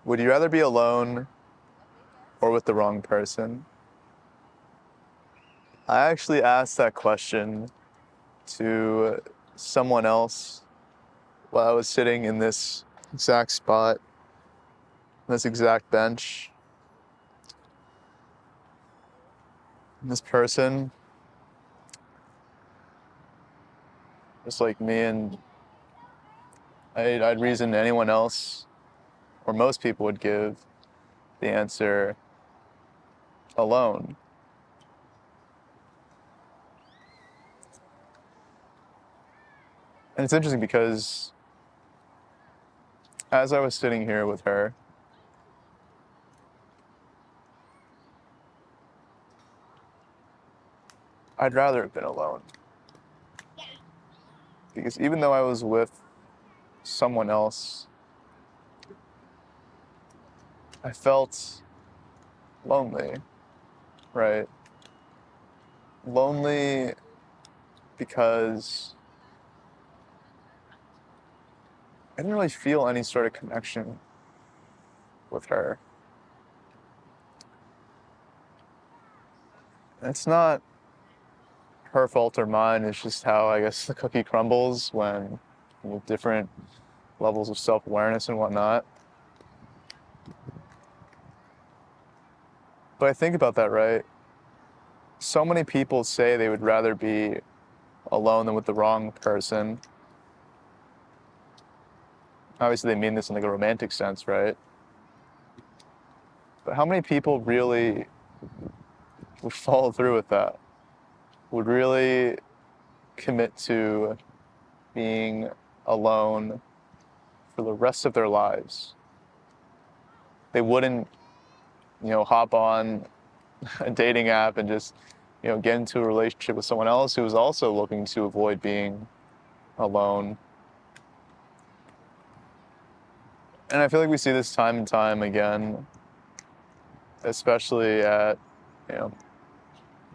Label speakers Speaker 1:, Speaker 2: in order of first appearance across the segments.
Speaker 1: Would you rather be alone or with the wrong person? I actually asked that question to someone else while I was sitting in this exact spot, this exact bench. And this person, just like me, and I'd reason anyone else, or most people would give the answer alone. And it's interesting because as I was sitting here with her, I'd rather have been alone. Because even though I was with someone else, I felt lonely, right? Lonely because I didn't really feel any sort of connection with her. And it's not her fault or mine, it's just how I guess the cookie crumbles when you have different levels of self-awareness and whatnot. But I think about that, right? So many people say they would rather be alone than with the wrong person. Obviously, they mean this in like a romantic sense, right? But how many people really would follow through with that? Would really commit to being alone for the rest of their lives? They wouldn't, hop on a dating app and just, get into a relationship with someone else who is also looking to avoid being alone. And I feel like we see this time and time again, especially at, you know,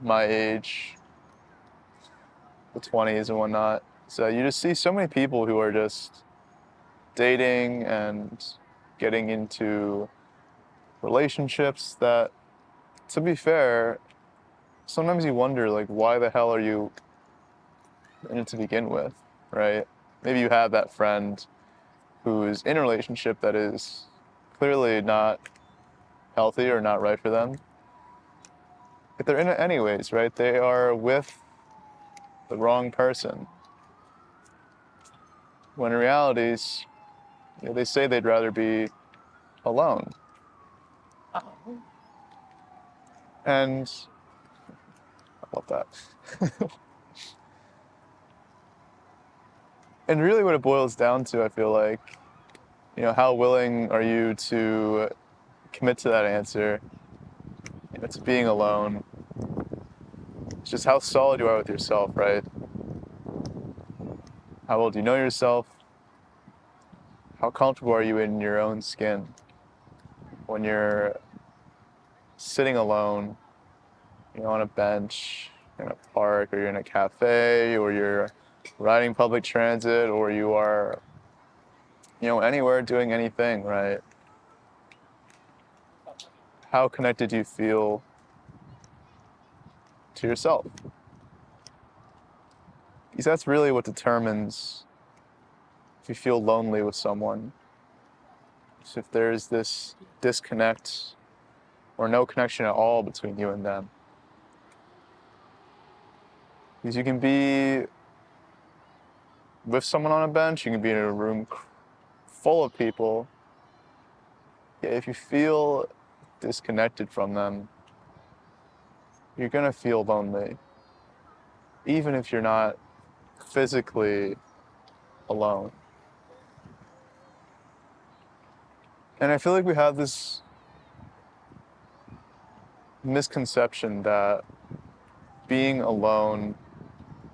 Speaker 1: my age, the 20s and whatnot. So you just see so many people who are just dating and getting into relationships that, to be fair, sometimes you wonder, like, why the hell are you in it to begin with, right? Maybe you have that friend who's in a relationship that is clearly not healthy or not right for them. But they're in it anyways, right? They are with the wrong person. When in reality, they say they'd rather be alone. And I love that. And really what it boils down to, I feel like, how willing are you to commit to that answer, to being alone? It's just how solid you are with yourself, right? How well do you know yourself? How comfortable are you in your own skin when you're sitting alone, on a bench, in a park, or you're in a cafe, or you're riding public transit, or you are, anywhere doing anything, right? How connected do you feel to yourself? Because that's really what determines if you feel lonely with someone. So if there's this disconnect or no connection at all between you and them. Because you can be with someone on a bench, you can be in a room full of people. Yeah, if you feel disconnected from them, you're gonna feel lonely, even if you're not physically alone. And I feel like we have this misconception that being alone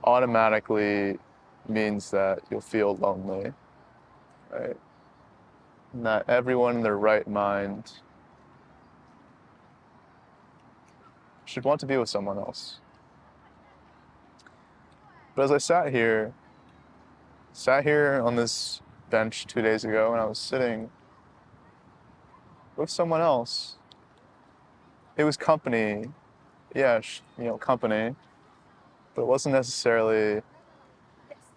Speaker 1: automatically means that you'll feel lonely, right? And that everyone in their right mind should want to be with someone else. But as I sat here on this bench 2 days ago, and I was sitting with someone else. It was company, yeah, company, but it wasn't necessarily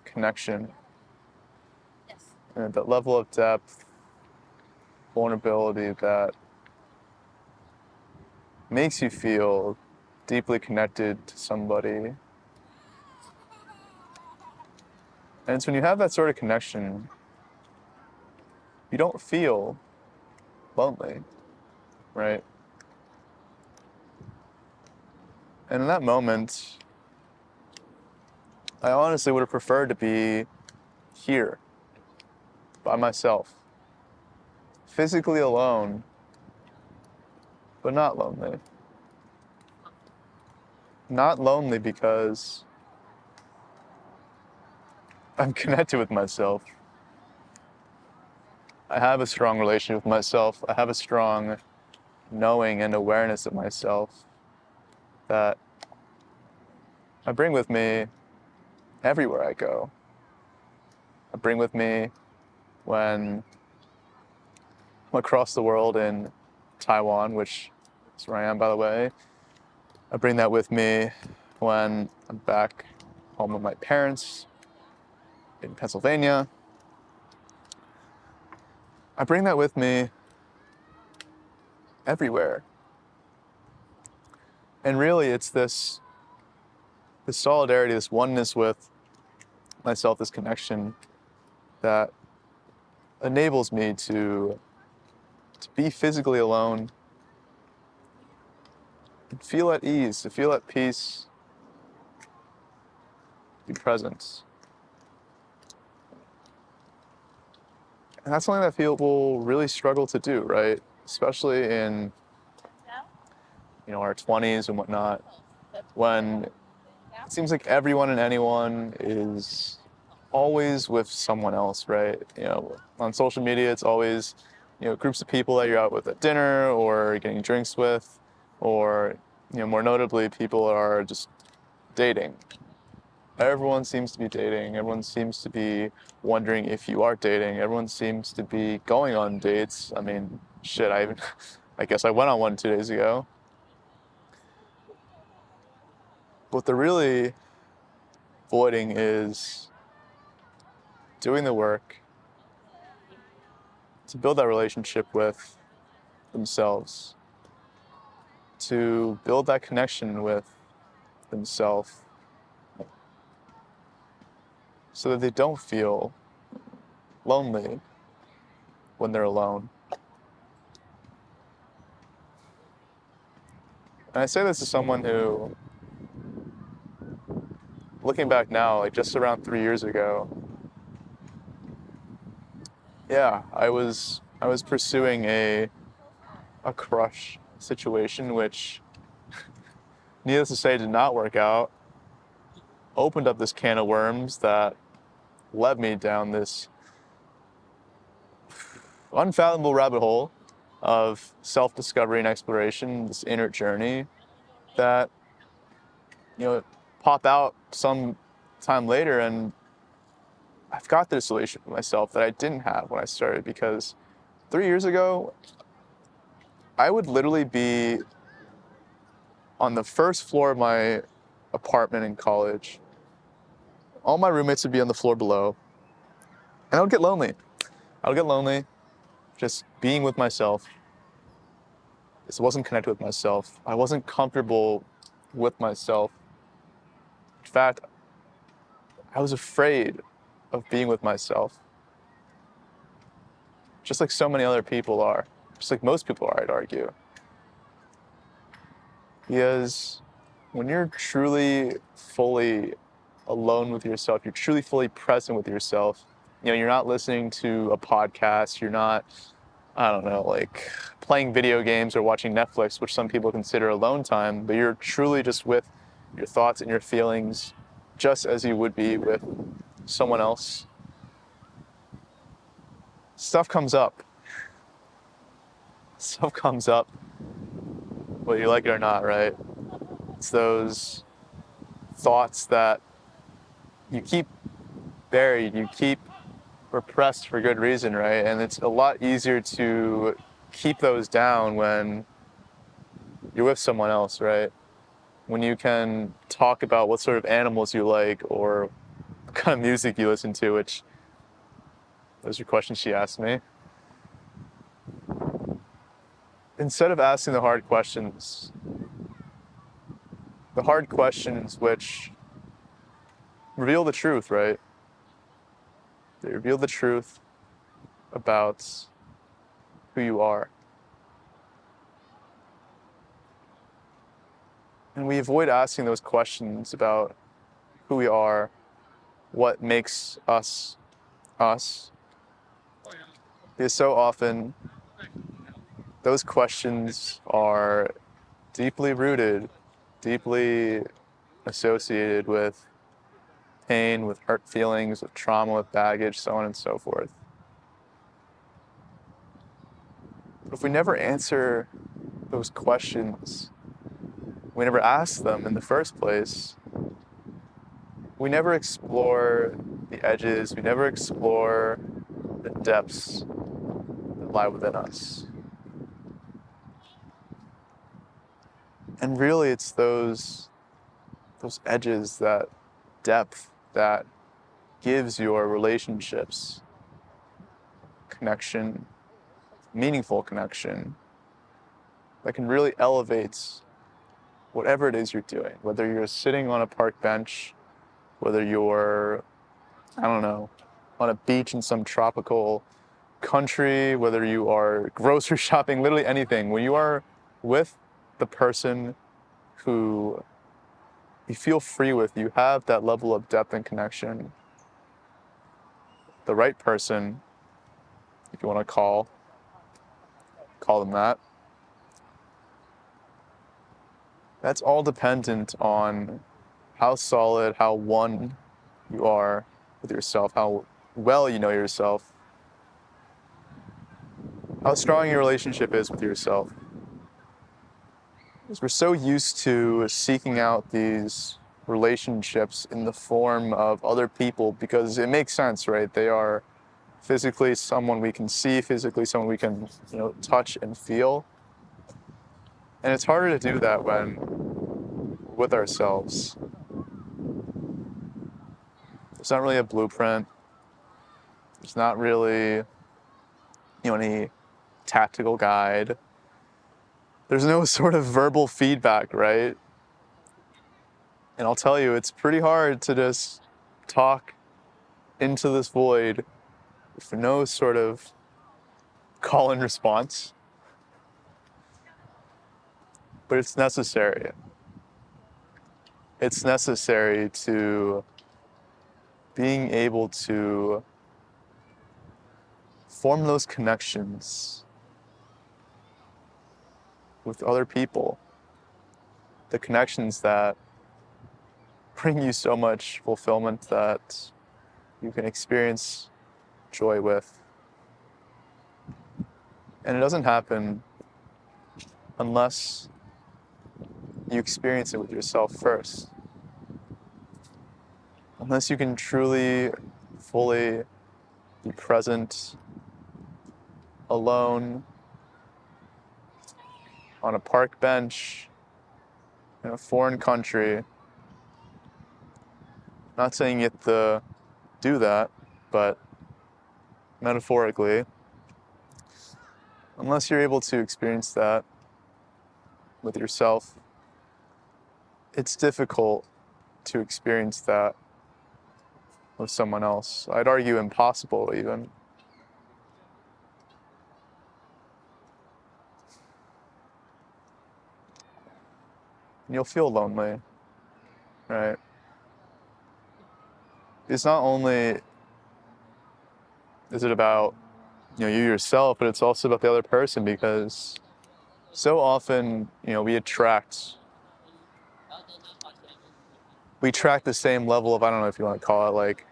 Speaker 1: connection. And that level of depth, vulnerability that makes you feel deeply connected to somebody. And it's when you have that sort of connection, you don't feel lonely, right? And in that moment, I honestly would have preferred to be here, by myself, physically alone, but not lonely. Not lonely because I'm connected with myself. I have a strong relationship with myself. I have a strong knowing and awareness of myself that I bring with me everywhere I go. I bring with me when I'm across the world in Taiwan, which is where I am, by the way. I bring that with me when I'm back home with my parents in Pennsylvania. I bring that with me everywhere. And really, it's this solidarity, this oneness with myself, this connection that enables me to be physically alone and feel at ease, to feel at peace, be present. And that's something that people really struggle to do, right? Especially in, our 20s and whatnot, when it seems like everyone and anyone is always with someone else, right? On social media, it's always, groups of people that you're out with at dinner or getting drinks with, or, more notably, people are just dating. Everyone seems to be dating. Everyone seems to be wondering if you are dating. Everyone seems to be going on dates. I mean, shit, I guess I went on one 2 days ago. What they're really avoiding is doing the work to build that relationship with themselves, to build that connection with themselves, so that they don't feel lonely when they're alone. And I say this as someone who, looking back now, like just around 3 years ago, yeah, I was pursuing a crush situation, which, needless to say, did not work out. Opened up this can of worms that led me down this unfathomable rabbit hole of self-discovery and exploration, this inner journey that, pop out some time later, and I've got this relationship with myself that I didn't have when I started, because 3 years ago, I would literally be on the first floor of my apartment in college. All my roommates would be on the floor below, and I would get lonely. I would get lonely just being with myself. I wasn't connected with myself. I wasn't comfortable with myself. In fact, I was afraid of being with myself. Just like so many other people are. Just like most people are, I'd argue. Because when you're truly fully alone with yourself, you're truly fully present with yourself, you're not listening to a podcast, you're not, I don't know, like playing video games or watching Netflix, which some people consider alone time, but you're truly just with your thoughts and your feelings, just as you would be with someone else. Stuff comes up. Stuff comes up, whether you like it or not, right? It's those thoughts that you keep buried, you keep repressed for good reason, right? And it's a lot easier to keep those down when you're with someone else, right? When you can talk about what sort of animals you like or what kind of music you listen to, which those are questions she asked me. Instead of asking the hard questions which reveal the truth, right? They reveal the truth about who you are. And we avoid asking those questions about who we are, what makes us us, because so often those questions are deeply rooted, deeply associated with pain, with hurt feelings, with trauma, with baggage, so on and so forth. But if we never answer those questions, we never ask them in the first place, we never explore the edges, we never explore the depths that lie within us. And really it's those edges, that depth that gives your relationships connection, meaningful connection, that can really elevate whatever it is you're doing, whether you're sitting on a park bench, whether you're, I don't know, on a beach in some tropical country, whether you are grocery shopping, literally anything. When you are with the person who you feel free with, you have that level of depth and connection, the right person, if you want to call them that, that's all dependent on how solid, how one you are with yourself, how well you know yourself, how strong your relationship is with yourself. Because we're so used to seeking out these relationships in the form of other people because it makes sense, right? They are physically someone we can see, physically someone we can, touch and feel. And it's harder to do that when we're with ourselves. There's not really a blueprint. There's not really, any tactical guide. There's no sort of verbal feedback, right? And I'll tell you, it's pretty hard to just talk into this void with no sort of call and response. But it's necessary. It's necessary to being able to form those connections with other people. The connections that bring you so much fulfillment, that you can experience joy with. And it doesn't happen unless you experience it with yourself first. Unless you can truly, fully be present, alone, on a park bench, in a foreign country. Not saying you have to do that, but metaphorically, unless you're able to experience that with yourself, it's difficult to experience that with someone else. I'd argue impossible even. And you'll feel lonely, right? It's not only is it about you yourself, but it's also about the other person, because so often we attract the same level of, I don't know if you want to call it like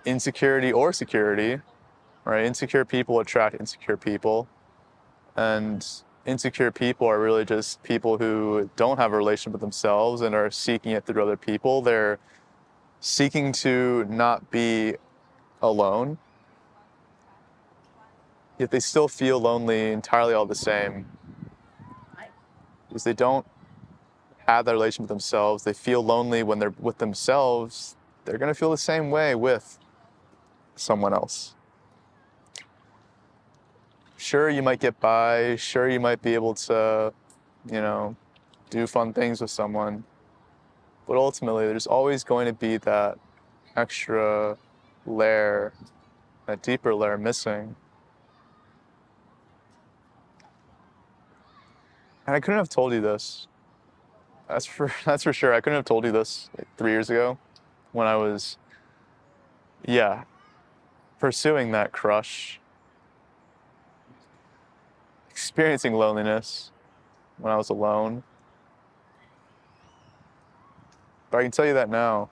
Speaker 1: insecurity or security, right? Insecure people attract insecure people, and insecure people are really just people who don't have a relationship with themselves and are seeking it through other people. They're seeking to not be alone. yet they still feel lonely entirely all the same. Because they don't have that relation with themselves. They feel lonely when they're with themselves. They're going to feel the same way with someone else. Sure, you might get by. Sure, you might be able to, do fun things with someone. But ultimately, there's always going to be that extra layer, that deeper layer missing. And I couldn't have told you this. That's for sure. I couldn't have told you this like 3 years ago when I was, pursuing that crush, experiencing loneliness when I was alone. But I can tell you that now.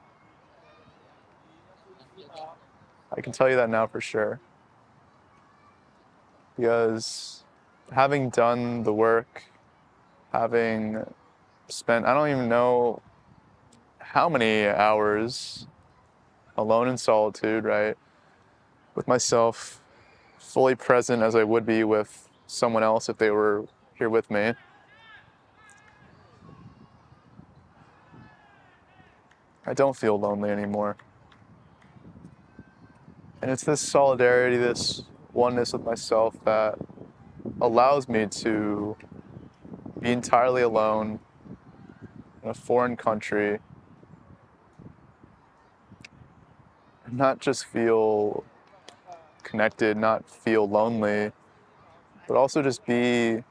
Speaker 1: I can tell you that now for sure. Because having done the work, having spent, I don't even know how many hours alone in solitude, right? With myself, fully present as I would be with someone else if they were here with me. I don't feel lonely anymore. And it's this solidarity, this oneness with myself that allows me to be entirely alone in a foreign country and not just feel connected, not feel lonely, but also just be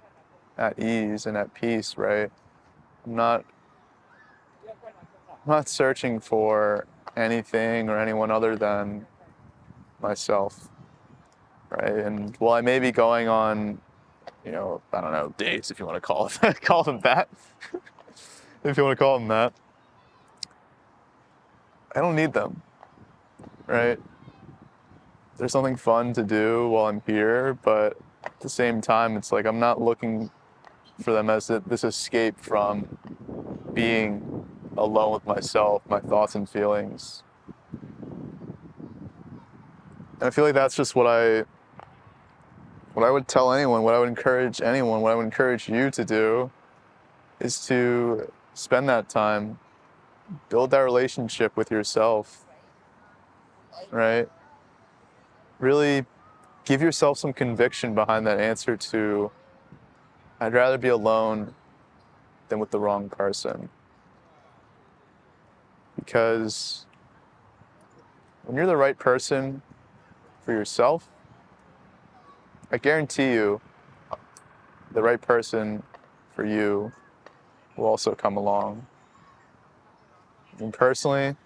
Speaker 1: at ease and at peace, right? I'm not searching for anything or anyone other than myself, right? And while I may be going on, I don't know, dates if you want to call it, call them that, if you want to call them that, I don't need them, right? There's something fun to do while I'm here, but at the same time, it's like I'm not looking for them as this escape from being alone with myself, my thoughts and feelings. And I feel like that's just what I would tell anyone, what I would encourage anyone, what I would encourage you to do is to spend that time, build that relationship with yourself, right? Really give yourself some conviction behind that answer to, I'd rather be alone than with the wrong person. Because when you're the right person for yourself, I guarantee you the right person for you will also come along. And personally,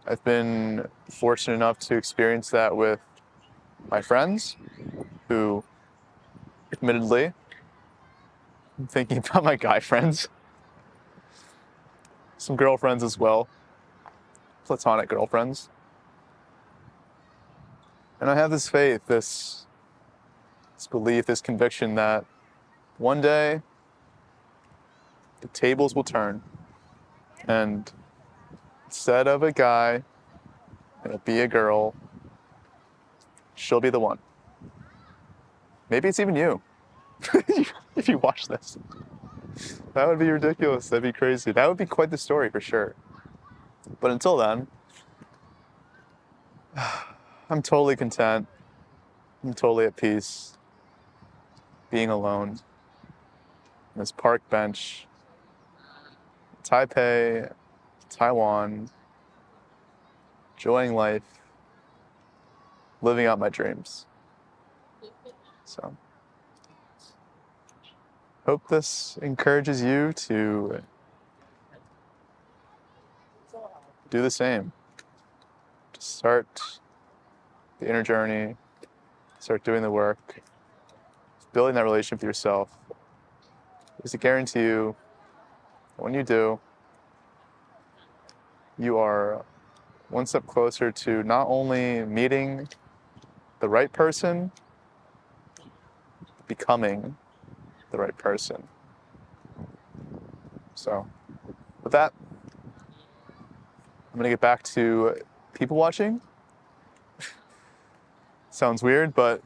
Speaker 1: I've been fortunate enough to experience that with my friends who, admittedly, I'm thinking about my guy friends, some girlfriends as well, platonic girlfriends. And I have this faith, this belief, this conviction that one day the tables will turn and instead of a guy, it'll be a girl. She'll be the one. Maybe it's even you, if you watch this. That would be ridiculous. That'd be crazy. That would be quite the story for sure. But until then, I'm totally content. I'm totally at peace being alone on this park bench, Taipei, Taiwan, enjoying life, living out my dreams. So, hope this encourages you to do the same. To start the inner journey, start doing the work, building that relationship with yourself. Because I guarantee you, when you do, you are one step closer to not only meeting the right person, but becoming the right person. So, with that, I'm gonna get back to people watching. Sounds weird, but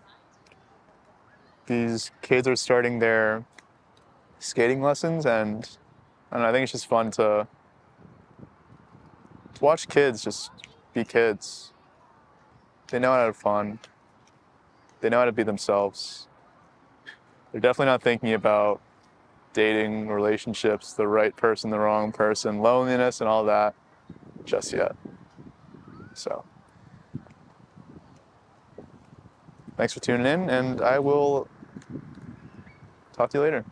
Speaker 1: these kids are starting their skating lessons, and I don't know, I think it's just fun to watch kids just be kids. They know how to have fun. They know how to be themselves. They're definitely not thinking about dating, relationships, the right person, the wrong person, loneliness, and all that just yet. So, thanks for tuning in, and I will talk to you later.